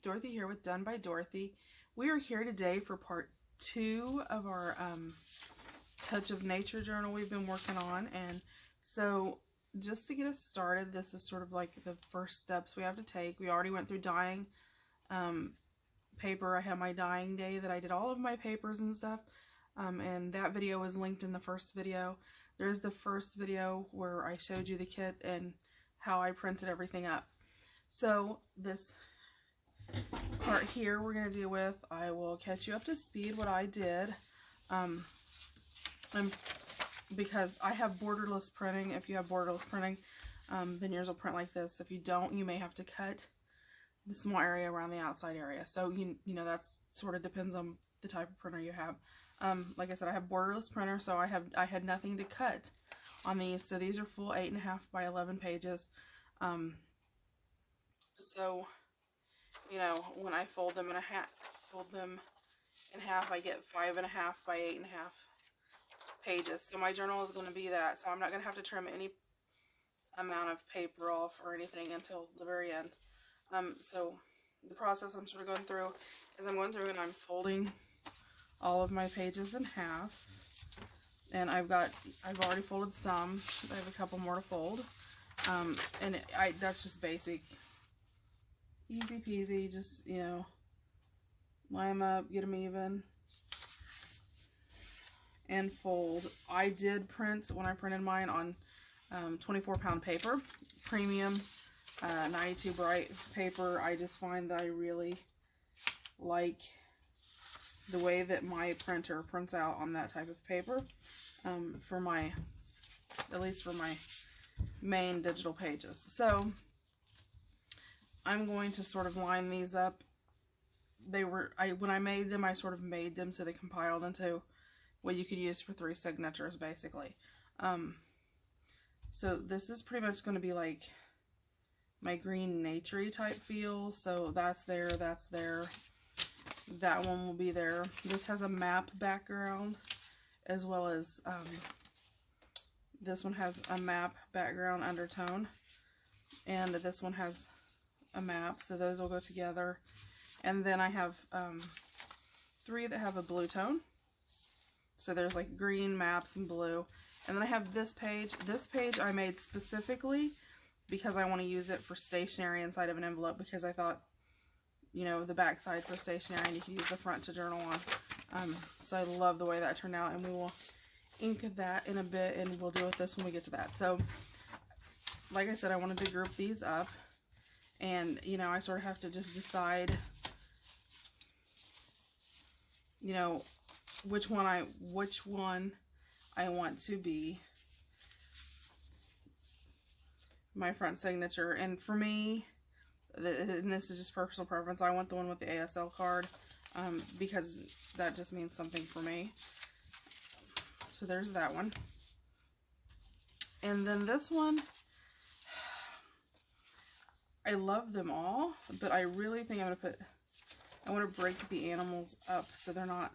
Dorothy here with Done by Dorothy. We are here today for part 2 of our Touch of Nature journal we've been working on. And so just to get us started, this is sort of like the first steps we have to take. We already went through dyeing paper. I had my dyeing day that I did all of my papers and stuff. And that video was linked in the first video. There's the first video where I showed you the kit and how I printed everything up. So this part here we're going to deal with, I will catch you up to speed what I did. Because I have borderless printing. If you have borderless printing, then yours will print like this. If you don't, you may have to cut the small area around the outside area. So you know that's sort of depends on the type of printer you have. Like I said, I have borderless printer, so I had nothing to cut on these. So these are full 8.5 by 11 pages. So you know, when I fold them in half, I get 5.5 by 8.5 pages. So my journal is going to be that. So I'm not going to have to trim any amount of paper off or anything until the very end. So the process I'm sort of going through is I'm going through and I'm folding all of my pages in half. And I've already folded some. I have a couple more to fold. And that's just basic. Easy peasy, just, you know, line them up, get them even, and fold. I did print, when I printed mine, on 24-pound paper, premium 92 bright paper. I just find that I really like the way that my printer prints out on that type of paper, at least for my main digital pages. So I'm going to sort of line these up. When I made them, I sort of made them so they compiled into what you could use for 3 signatures, basically. So this is pretty much going to be like my green naturey type feel. So that's there, that's there. That one will be there. This has a map background, as well as this one has a map background undertone, and this one has a map, so those will go together. And then I have 3 that have a blue tone, so there's like green, maps, and blue. And then I have this page. This page I made specifically because I want to use it for stationery inside of an envelope, because I thought, you know, the back side for stationery, and you can use the front to journal on. So I love the way that turned out, and we will ink that in a bit, and we'll deal with this when we get to that. So like I said, I wanted to group these up. And, you know, I sort of have to just decide, you know, which one I want to be my front signature. And for me, and this is just personal preference, I want the one with the ASL card, because that just means something for me. So there's that one. And then this one, I love them all, but I really think I want to break the animals up so they're not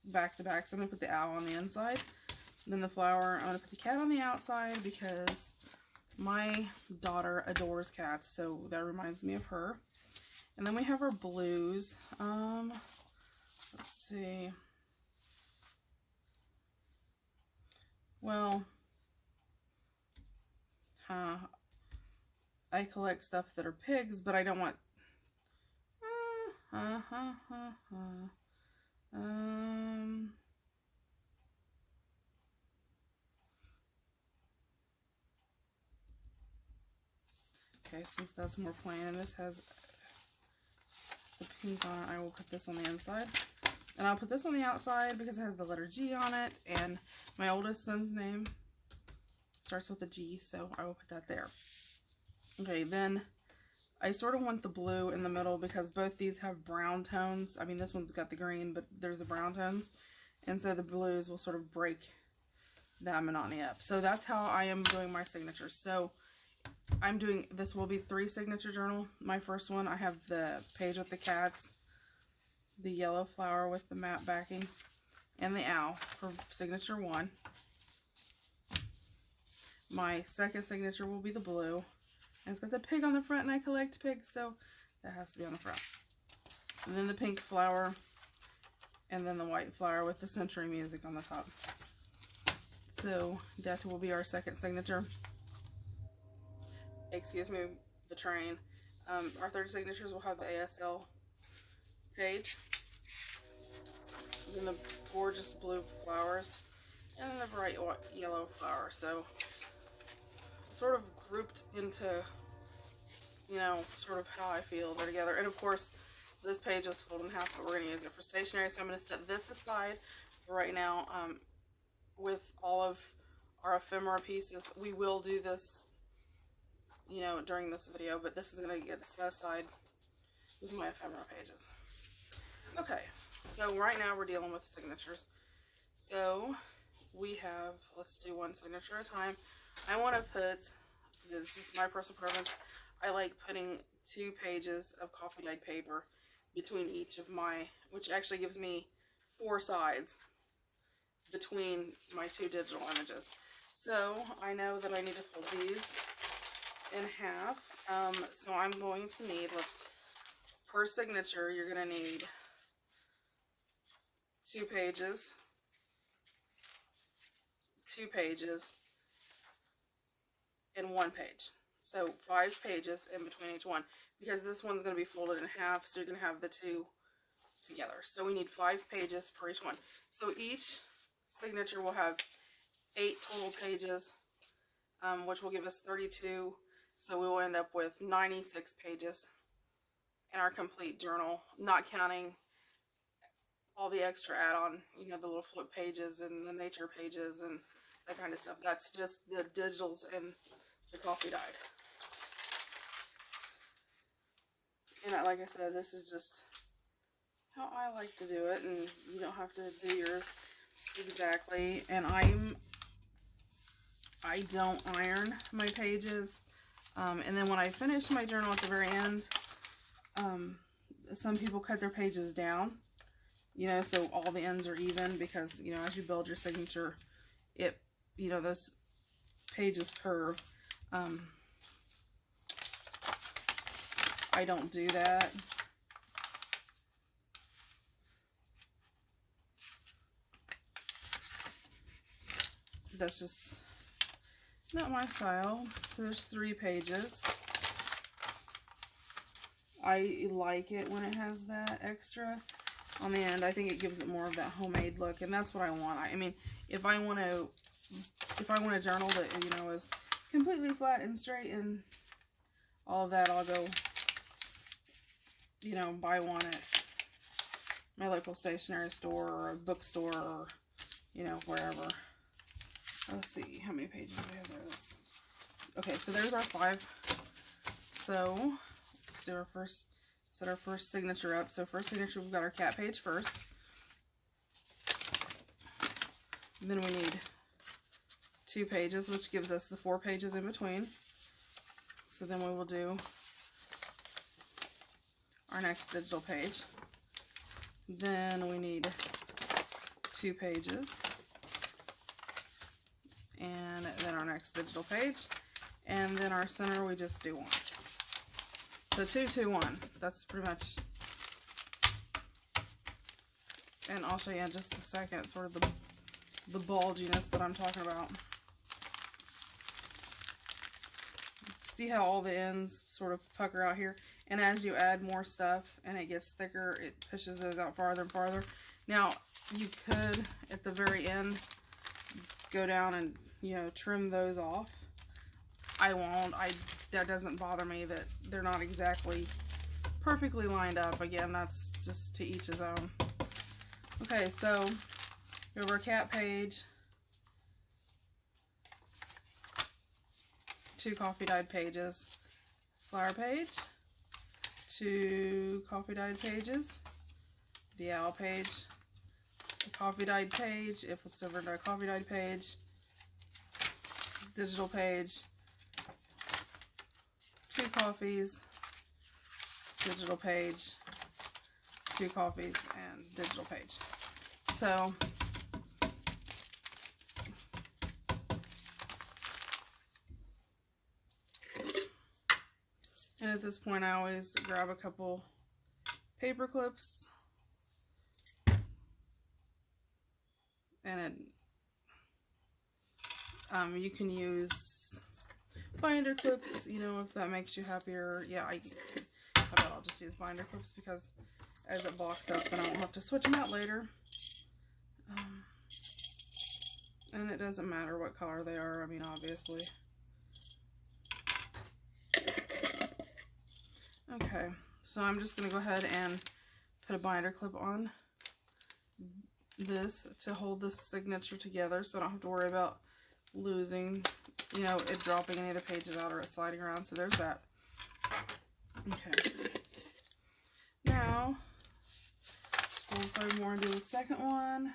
back to back. So I'm going to put the owl on the inside, then the flower. I'm going to put the cat on the outside because my daughter adores cats, so that reminds me of her. And then we have our blues. Let's see. Well, I collect stuff that are pigs, but I don't want... Okay, since that's more plain, and this has the pink on it, I will put this on the inside. And I'll put this on the outside because it has the letter G on it, and my oldest son's name starts with a G, so I will put that there. Okay, then I sort of want the blue in the middle because both these have brown tones. I mean, this one's got the green, but there's the brown tones. And so the blues will sort of break that monotony up. So that's how I am doing my signatures. So I'm doing, this will be 3 signature journal. My first one, I have the page with the cats, the yellow flower with the map backing, and the owl for signature 1. My second signature will be the blue. And it's got the pig on the front, and I collect pigs, so that has to be on the front. and then the pink flower, and then the white flower with the century music on the top. So that will be our second signature. Excuse me, the train. Our third signatures will have the ASL page, and then the gorgeous blue flowers, and then the bright yellow flower. So sort of grouped into, you know, sort of how I feel they're together. And of course, this page is folded in half, but we're going to use it for stationery. So I'm going to set this aside right now. With all of our ephemera pieces, we will do this, you know, during this video, but this is going to get set aside with my ephemera pages. Okay, so right now we're dealing with signatures. So we have, let's do one signature at a time. I want to put, this is just my personal preference, I like putting 2 pages of coffee dyed paper between each of my, which actually gives me 4 sides between my 2 digital images. So I know that I need to fold these in half. So I'm going to need, per signature, you're going to need 2 pages, 2 pages, and 1 page. So 5 pages in between each one, because this one's going to be folded in half, so you're going to have the 2 together. So we need 5 pages per each one. So each signature will have 8 total pages, which will give us 32. So we will end up with 96 pages in our complete journal, not counting all the extra add-on, you know, the little flip pages and the nature pages and that kind of stuff. That's just the digitals and the coffee dyed. And like I said, this is just how I like to do it, and you don't have to do yours exactly. And I don't iron my pages, and then when I finish my journal at the very end, some people cut their pages down, you know, so all the ends are even, because, you know, as you build your signature, it, you know, those pages curve. I don't do that. That's just not my style. So there's 3 pages. I like it when it has that extra on the end. I think it gives it more of that homemade look, and that's what I want. I mean, if I want a journal that, you know, is completely flat and straight and all of that, I'll go, you know, buy one at my local stationery store or a bookstore, or, you know, wherever. Let's see how many pages we have there. Okay, so there's our 5. So let's do our first, set our first signature up. So first signature, we've got our cat page first. Then we need 2 pages, which gives us the 4 pages in between. So then we will do our next digital page. Then we need 2 pages. And then our next digital page. And then our center, we just do 1. So 2, 2, 1. That's pretty much. And I'll show you in just a second sort of the bulginess that I'm talking about. See how all the ends sort of pucker out here? And as you add more stuff and it gets thicker, it pushes those out farther and farther. Now, you could, at the very end, go down and, you know, trim those off. I won't. That doesn't bother me that they're not exactly perfectly lined up. Again, that's just to each his own. Okay, so we have our cat page, 2 coffee dyed pages, flower page, 2 coffee dyed pages, the owl page, the coffee dyed page, it flips over to a coffee dyed page, digital page, 2 coffees, digital page, 2 coffees, and digital page. So and at this point I always grab a couple paper clips, and you can use binder clips, you know, if that makes you happier. Yeah, I'll just use binder clips because as it blocks up, then I won't have to switch them out later. And it doesn't matter what color they are, I mean, obviously. Okay, so I'm just going to go ahead and put a binder clip on this to hold this signature together so I don't have to worry about losing, you know, it dropping any of the pages out or it sliding around. So there's that. Okay. Now, let's fold 5 more and do the second one.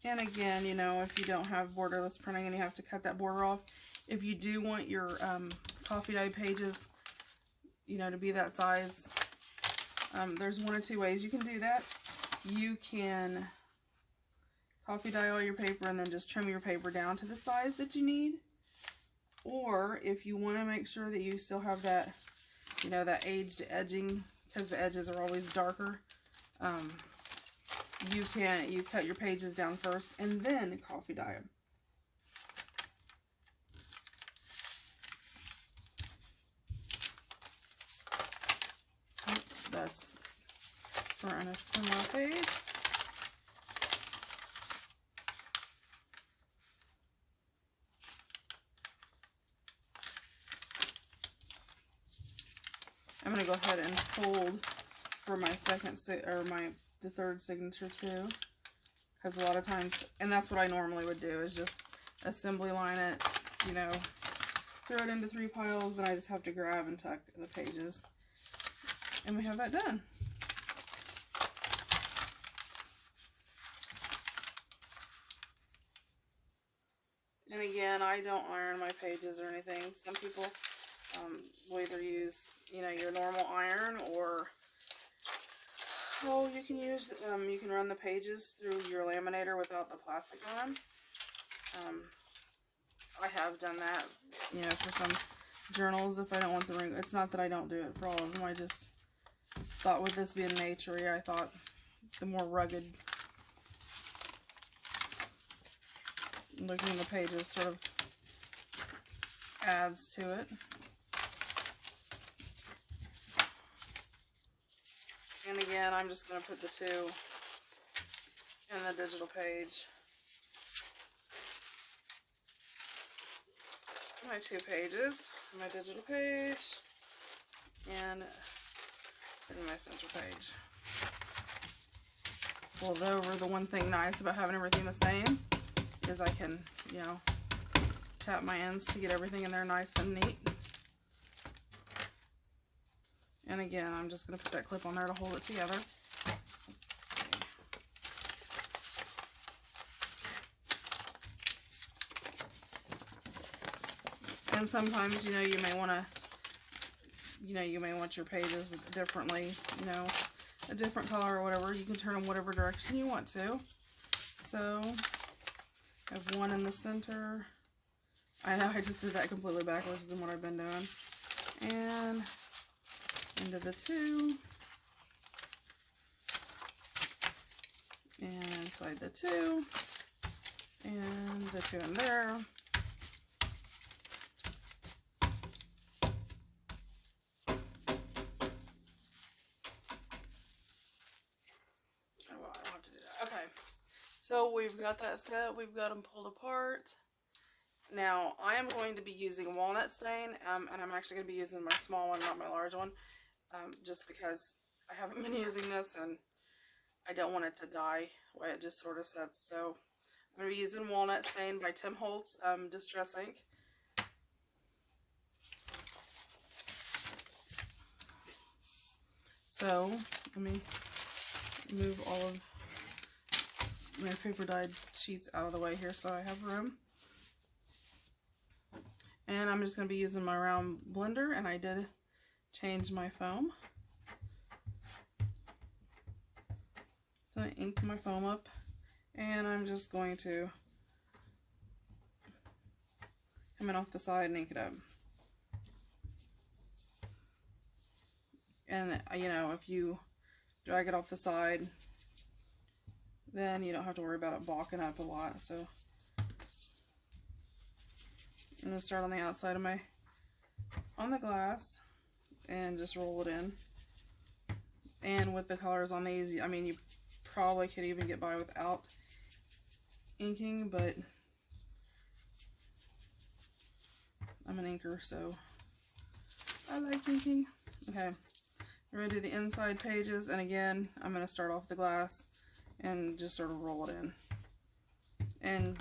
And again, you know, if you don't have borderless printing and you have to cut that border off, if you do want your coffee dye pages, you know, to be that size, there's one or two ways you can do that. You can coffee dye all your paper and then just trim your paper down to the size that you need. Or if you want to make sure that you still have that, you know, that aged edging, because the edges are always darker, you cut your pages down first and then coffee dye them. Oops, that's starting to trim my page. I'm going to go ahead and fold for my the third signature too, because a lot of times, and that's what I normally would do, is just assembly line it, you know, throw it into 3 piles, then I just have to grab and tuck the pages, and we have that done. And again, I don't iron my pages or anything. Some people will either use, you know, your normal iron, or you can use, you can run the pages through your laminator without the plastic on them. I have done that, you know, for some journals if I don't want the ring. It's not that I don't do it for all of them. I just thought with this being nature-y, I thought the more rugged looking at the pages sort of adds to it. And again, I'm just going to put the 2 in the digital page. My 2 pages, my digital page, and in my center page. Although the one thing nice about having everything the same is I can, you know, tap my ends to get everything in there nice and neat. And again, I'm just going to put that clip on there to hold it together. Let's see. And sometimes, you know, you may want to, you know, you may want your pages differently, you know, a different color or whatever. You can turn them whatever direction you want to. So, I have 1 in the center. I know I just did that completely backwards than what I've been doing. And into the 2, and inside the 2, and the 2 in there. Oh, I don't have to do that. Okay, so we've got that set. We've got them pulled apart. Now I am going to be using walnut stain, and I'm actually going to be using my small one, not my large one. Just because I haven't been using this and I don't want it to die the way it just sort of sets. So I'm going to be using Walnut Stain by Tim Holtz Distress Ink. So let me move all of my paper dyed sheets out of the way here so I have room. And I'm just going to be using my round blender, and I did change my foam. So I ink my foam up, and I'm just going to come in off the side and ink it up. And you know, if you drag it off the side, then you don't have to worry about it balking up a lot. So I'm going to start on the outside of on the glass and just roll it in. And with the colors on these, I mean, you probably could even get by without inking, but I'm an inker, so I like inking. Okay, we're going to do the inside pages, and again, I'm going to start off the glass and just sort of roll it in. And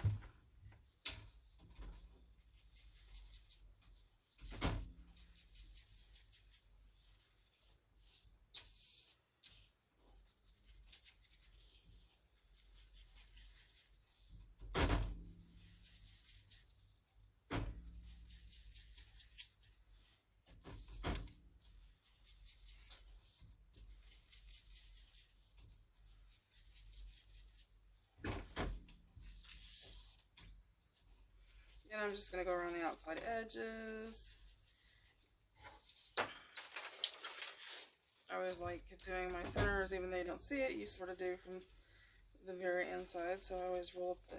I'm just going to go around the outside edges. I always like doing my centers, even though you don't see it, you sort of do from the very inside, so I always roll up the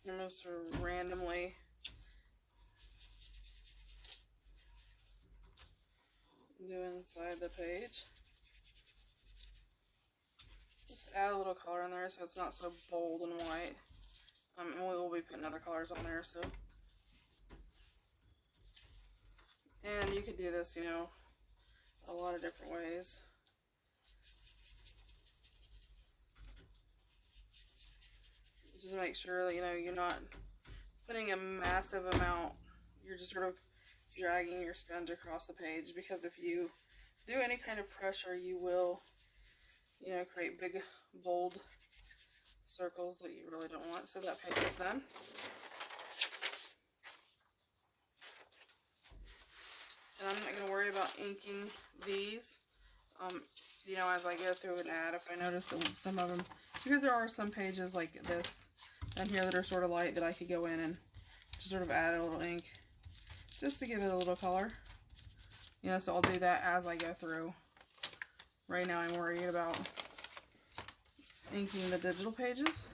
I'm just sort of randomly do inside the page. Just add a little color in there so it's not so bold and white. And we will be putting other colors on there, so. And you could do this, you know, a lot of different ways. Just make sure that, you know, you're not putting a massive amount. You're just sort of dragging your sponge across the page, because if you do any kind of pressure, you will, you know, create big, bold circles that you really don't want. So that page is done. And I'm not going to worry about inking these, you know, as I go through and add. If I notice that some of them, because there are some pages like this down here that are sort of light, that I could go in and just sort of add a little ink just to give it a little color. You know, so I'll do that as I go through. Right now I'm worried about inking the digital pages.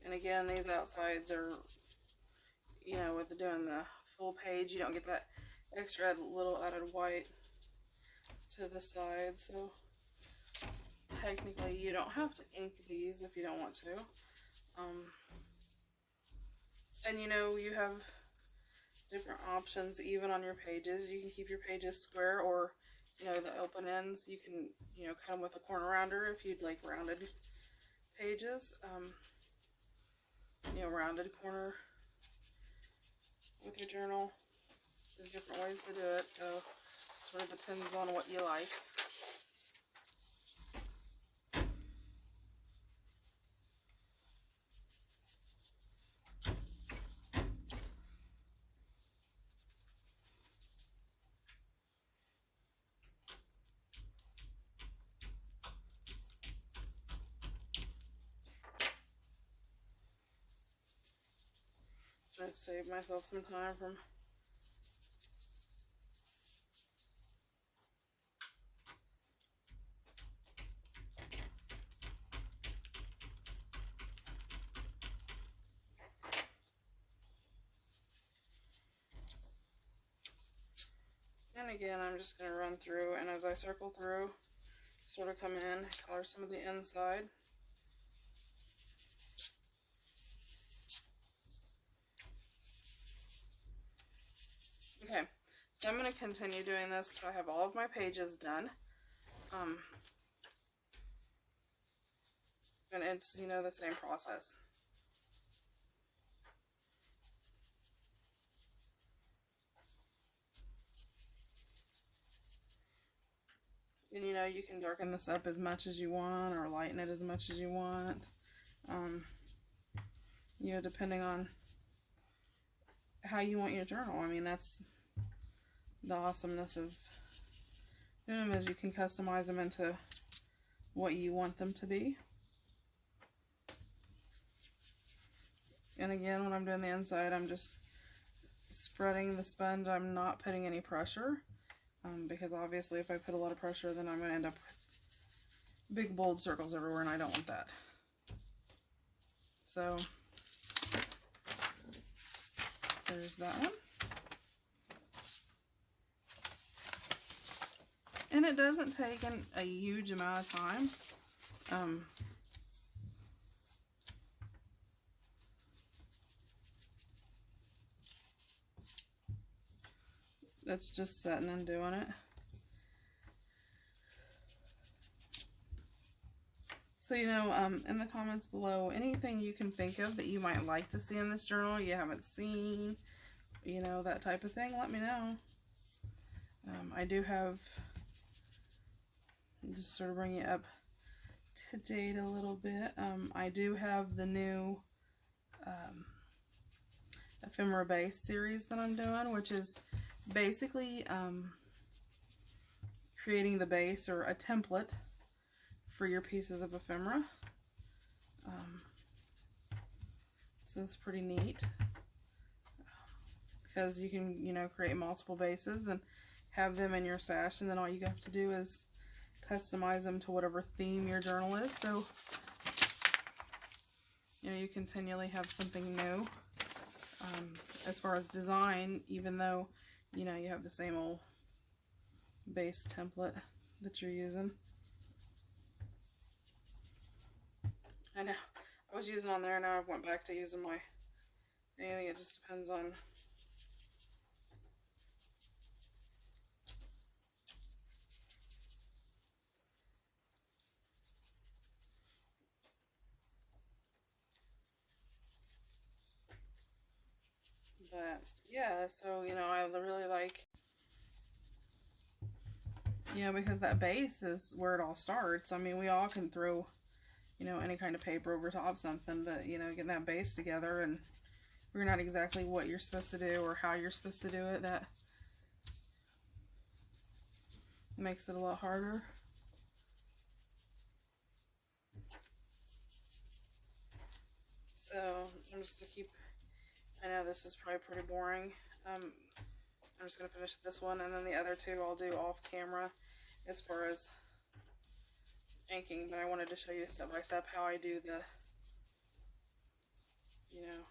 And again, these outsides are, you know, with doing the full page, you don't get that extra little added white to the side. So technically you don't have to ink these if you don't want to. And you know, you have different options even on your pages. You can keep your pages square, or, you know, the open ends, you can, you know, cut them with a corner rounder if you'd like rounded pages. You know, rounded corner with your journal. There's different ways to do it, so it sort of depends on what you like. Try to save myself some time from and again, I'm just going to run through, and as I circle through, sort of come in, color some of the inside. Okay, so I'm going to continue doing this till I have all of my pages done. And it's, you know, the same process. And you know, you can darken this up as much as you want or lighten it as much as you want. You know, depending on how you want your journal. I mean, that's the awesomeness of doing them, is you can customize them into what you want them to be. And again, when I'm doing the inside, I'm just spreading the sponge. I'm not putting any pressure, because obviously if I put a lot of pressure, then I'm going to end up with big bold circles everywhere, and I don't want that. So there's that one. And it doesn't take a huge amount of time. That's just setting and doing it. So, you know, in the comments below, anything you can think of that you might like to see in this journal you haven't seen, you know, that type of thing, let me know. I do have, just sort of bring it up to date a little bit. I do have the new ephemera base series that I'm doing, which is basically creating the base or a template for your pieces of ephemera. So it's pretty neat because you can, you know, create multiple bases and have them in your stash, and then all you have to do is customize them to whatever theme your journal is. So, you know, you continually have something new as far as design, even though, you know, you have the same old base template that you're using. I know, I was using on there, now I went back to using my, I think it just depends on but yeah, so, you know, I really like, you know, because that base is where it all starts. I mean, we all can throw, you know, any kind of paper over top of something, but, you know, getting that base together and figuring out exactly what you're supposed to do or how you're supposed to do it, that makes it a lot harder. So I'm just gonna keep, I know this is probably pretty boring. I'm just gonna finish this one, and then the other two I'll do off camera as far as inking, but I wanted to show you step by step how I do the, you know,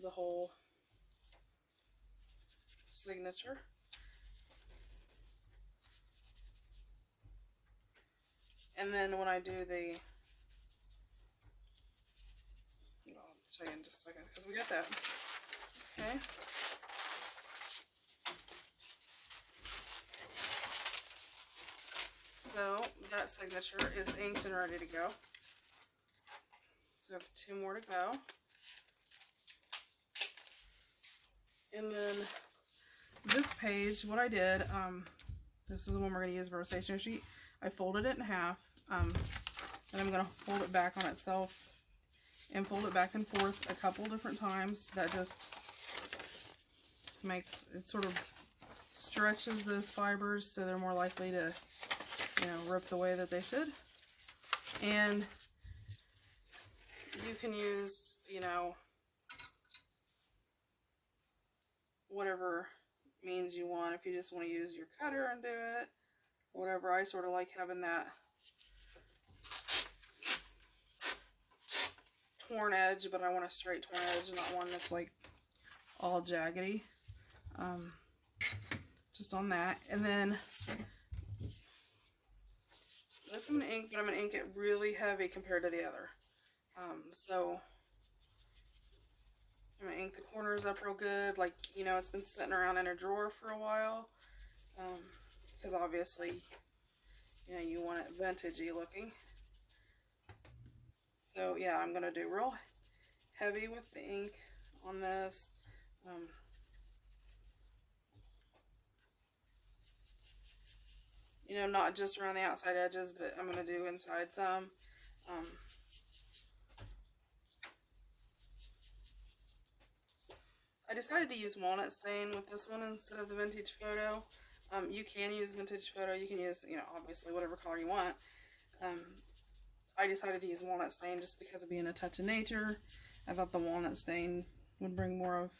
the whole signature. And then when I do the, I'll show you in just a second because we got that. Okay. So that signature is inked and ready to go. So we have 2 more to go. And then this page, what I did, this is the one we're going to use for a stationery sheet. I folded it in half, and I'm going to fold it back on itself and fold it back and forth a couple different times. That just makes, it sort of stretches those fibers so they're more likely to, you know, rip the way that they should. And you can use, you know, whatever means you want. If you just want to use your cutter and do it, whatever. I sort of like having that torn edge, but I want a straight torn edge, not one that's like all jaggedy. Just on that. And then this I'm going to ink, but I'm going to ink it really heavy compared to the other. So I'm going to ink the corners up real good, like, you know, it's been sitting around in a drawer for a while, because obviously, you know, you want it vintagey looking. So yeah, I'm going to do real heavy with the ink on this. You know, not just around the outside edges, but I'm going to do inside some. I decided to use walnut stain with this one instead of the vintage photo. You can use vintage photo. You can use, you know, obviously whatever color you want. I decided to use walnut stain just because of being a touch of nature. I thought the walnut stain would bring more of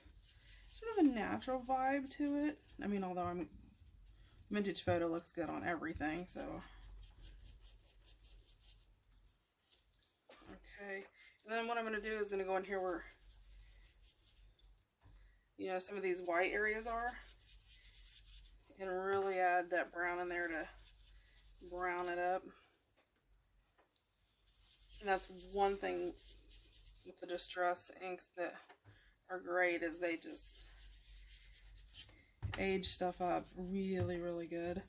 sort of a natural vibe to it. I mean, although vintage photo looks good on everything, so. Okay, and then what I'm going to do is going to go in here where, you know, some of these white areas are, and really add that brown in there to brown it up. And that's one thing with the distress inks that are great, is they just age stuff up really, really good.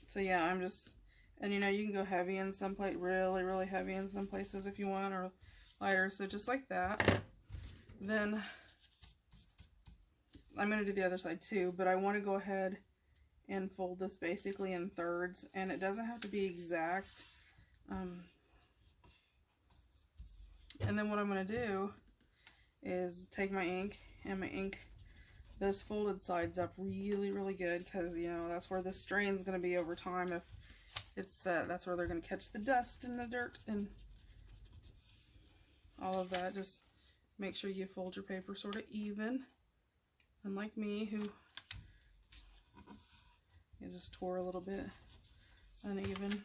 So yeah, I'm just, and you know, you can go heavy in some place, really, really heavy in some places if you want, or lighter. So just like that. Then I'm going to do the other side too, but I want to go ahead and fold this basically in thirds, and it doesn't have to be exact. And then what I'm going to do is take my ink and ink this folded sides up really, really good, because you know that's where the strain's going to be over time. If it's that's where they're going to catch the dust and the dirt and all of that. Just make sure you fold your paper sort of even, unlike me, who you just tore a little bit uneven.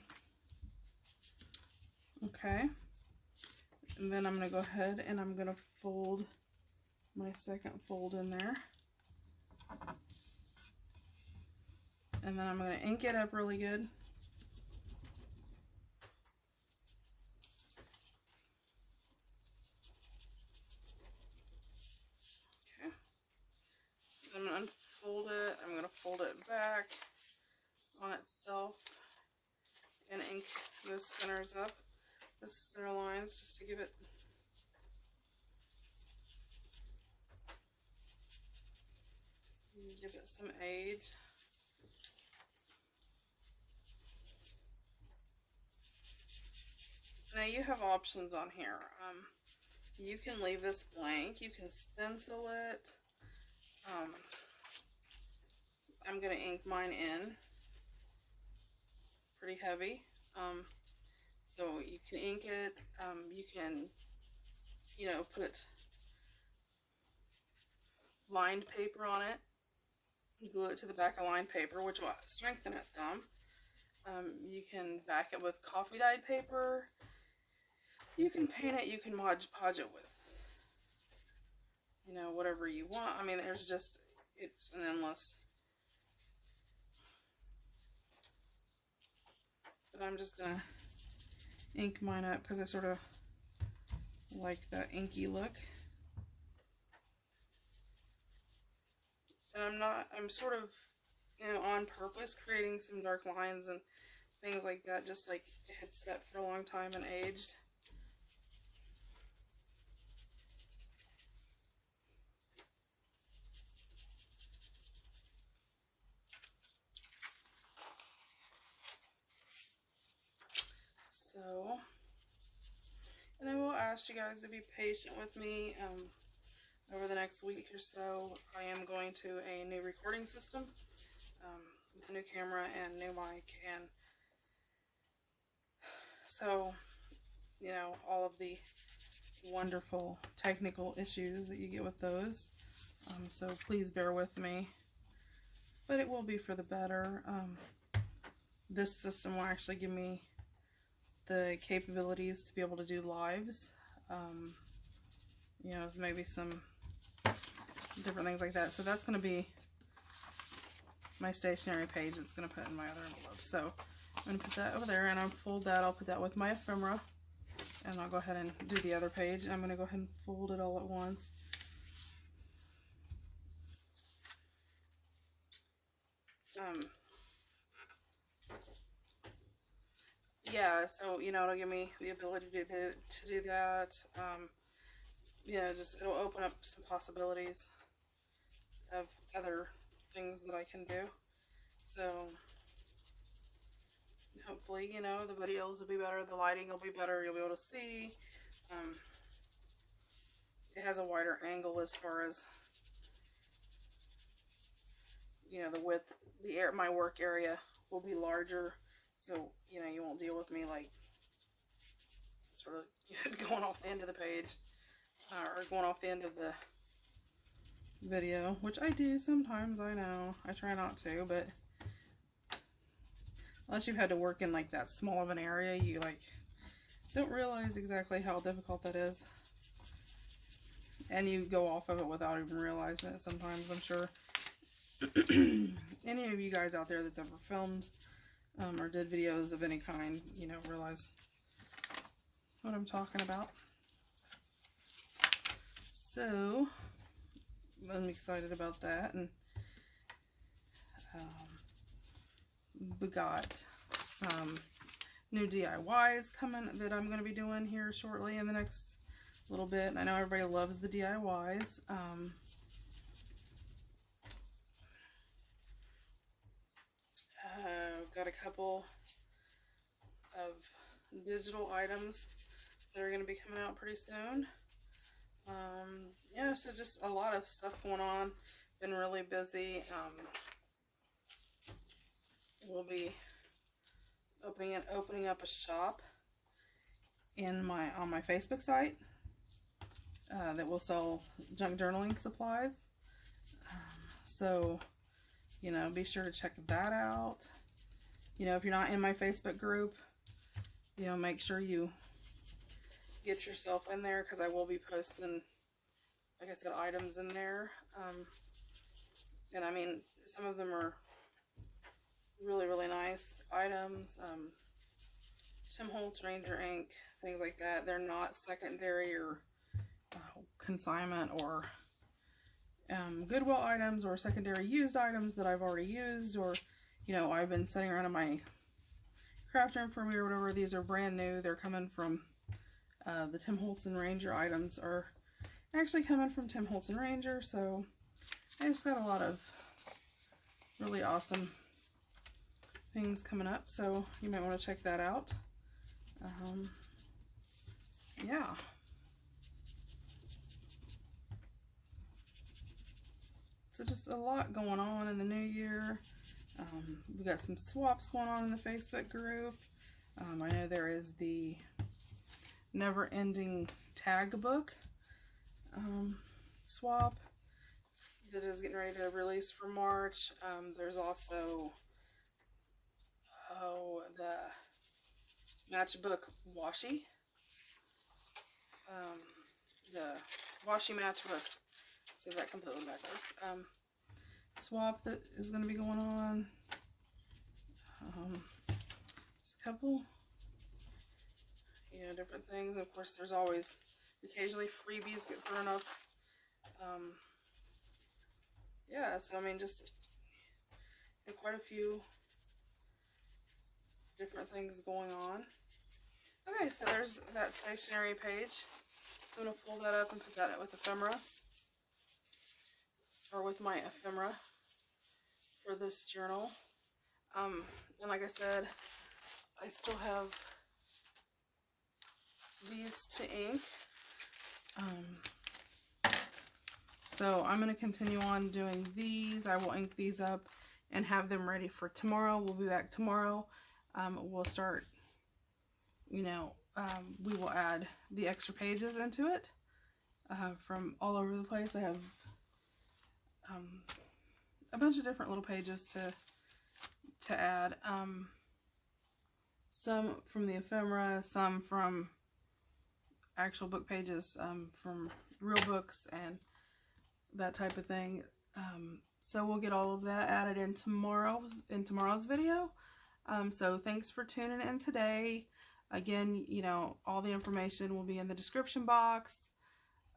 Okay, and then I'm going to go ahead and I'm going to fold my second fold in there. And then I'm going to ink it up really good. Okay. I'm going to unfold it. I'm going to fold it back on itself and ink those centers up, the center lines, just to give it some age. Now you have options on here. You can leave this blank. You can stencil it. I'm going to ink mine in pretty heavy. So you can ink it. You can, you know, put lined paper on it. Glue it to the back of lined paper, which will strengthen it some. You can back it with coffee dyed paper. You can paint it. You can Mod Podge it with, you know, whatever you want. I mean, there's just, it's an endless. But I'm just gonna ink mine up because I sort of like that inky look. And I'm sort of, you know, on purpose creating some dark lines and things like that, just like it had set for a long time and aged. So, and I will ask you guys to be patient with me. Over the next week or so, I am going to a new recording system, with a new camera and new mic, and so, you know, all of the wonderful technical issues that you get with those. So please bear with me, but it will be for the better. This system will actually give me the capabilities to be able to do lives, you know, maybe some different things like that. So that's going to be my stationery page that's going to put in my other envelope. So I'm going to put that over there, and I'll fold that. I'll put that with my ephemera, and I'll go ahead and do the other page. I'm going to go ahead and fold it all at once. yeah, so, you know, it'll give me the ability to do that. Yeah, just it'll open up some possibilities of other things that I can do. So hopefully, you know, the videos will be better, the lighting will be better, you'll be able to see. It has a wider angle as far as, you know, the width, my work area will be larger, so, you know, you won't deal with me like sort of going off the end of the page, or going off the end of the video, which I do sometimes, I know. I try not to, but unless you've had to work in like that small of an area, you like don't realize exactly how difficult that is. And you go off of it without even realizing it sometimes, I'm sure. Any of you guys out there that's ever filmed or did videos of any kind, you know, realize what I'm talking about. So I'm excited about that. And we got some new DIYs coming that I'm going to be doing here shortly in the next little bit. And I know everybody loves the DIYs. Got a couple of digital items that are going to be coming out pretty soon. Yeah, so just a lot of stuff going on. Been really busy. We'll be opening up a shop on my Facebook site that will sell junk journaling supplies. So, you know, be sure to check that out. You know, if you're not in my Facebook group, you know, make sure you get yourself in there, because I will be posting, like I said, items in there. And I mean, some of them are really, really nice items. Tim Holtz Ranger ink, things like that. They're not secondary or consignment or Goodwill items or secondary used items that I've already used, or, you know, I've been sitting around in my craft room for me or whatever. These are brand new. They're coming from the Tim Holtz Ranger items are actually coming from Tim Holtz Ranger. So I just got a lot of really awesome things coming up, so you might want to check that out. Yeah. So just a lot going on in the new year. We got some swaps going on in the Facebook group. I know there is the Never Ending Tag Book swap that is getting ready to release for March. There's also the matchbook washi. The washi matchbook. Say that completely backwards. Swap that is going to be going on. Just a couple, you know, different things. Of course, there's always occasionally freebies get thrown up. Yeah, so I mean, just quite a few different things going on. Okay, so there's that stationery page. So I'm going to pull that up and put that with ephemera, or with my ephemera for this journal. And like I said, I still have these to ink. So I'm going to continue on doing these. I will ink these up and have them ready for tomorrow. We'll be back tomorrow. We'll start, you know, we will add the extra pages into it from all over the place. I have a bunch of different little pages to add. Some from the ephemera, some from actual book pages, from real books and that type of thing. So we'll get all of that added in tomorrow's video. So thanks for tuning in today. Again, you know, all the information will be in the description box.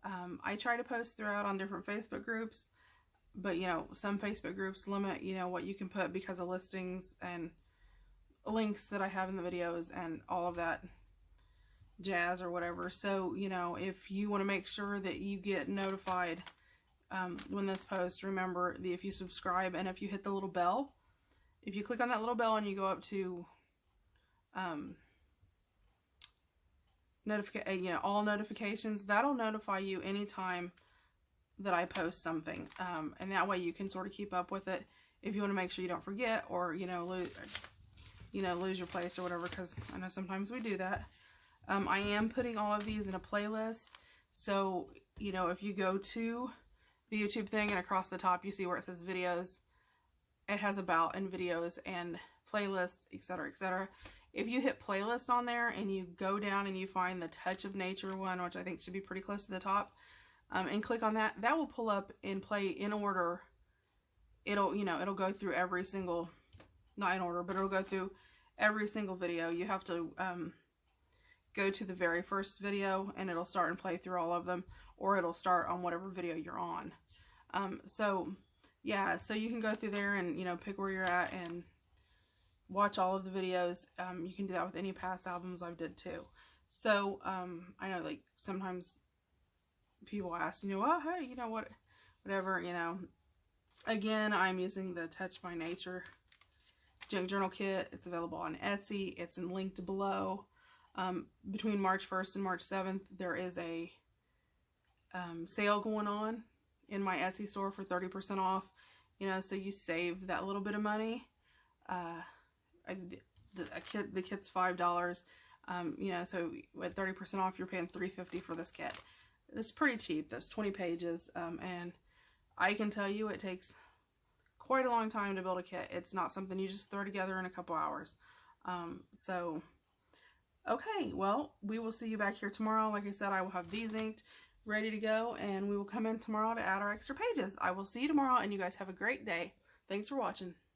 I try to post throughout on different Facebook groups, but you know, some Facebook groups limit, you know, what you can put because of listings and links that I have in the videos and all of that jazz or whatever. So, you know, if you want to make sure that you get notified when this posts, remember that if you subscribe and if you hit the little bell, if you click on that little bell and you go up to all notifications, that'll notify you anytime that I post something, and that way you can sort of keep up with it if you want to make sure you don't forget, or lose your place or whatever, because I know sometimes we do that. I am putting all of these in a playlist, so if you go to the YouTube thing and across the top you see where it says videos, it has about and videos and playlists, etc., etc. If you hit playlist on there and you go down and you find the Touch of Nature one, which I think should be pretty close to the top, and click on that, that will pull up and play in order. It'll go through every single, not in order, but it'll go through every single video. You have to go to the very first video and it'll start and play through all of them, or it'll start on whatever video you're on. So yeah, so you can go through there and pick where you're at and watch all of the videos. You can do that with any past albums I've did too. So I know, like, sometimes people ask, oh, hey, whatever, Again, I'm using the Touch by Nature Junk Journal Kit. It's available on Etsy. It's linked below. Between March 1st and March 7th, there is a sale going on in my Etsy store for 30% off. So you save that little bit of money. The kit's $5. So at 30% off, you're paying $3.50 for this kit. It's pretty cheap. That's 20 pages, and I can tell you it takes quite a long time to build a kit. It's not something you just throw together in a couple hours. So, okay, well, we will see you back here tomorrow. Like I said, I will have these inked, ready to go, and we will come in tomorrow to add our extra pages. I will see you tomorrow, and you guys have a great day. Thanks for watching.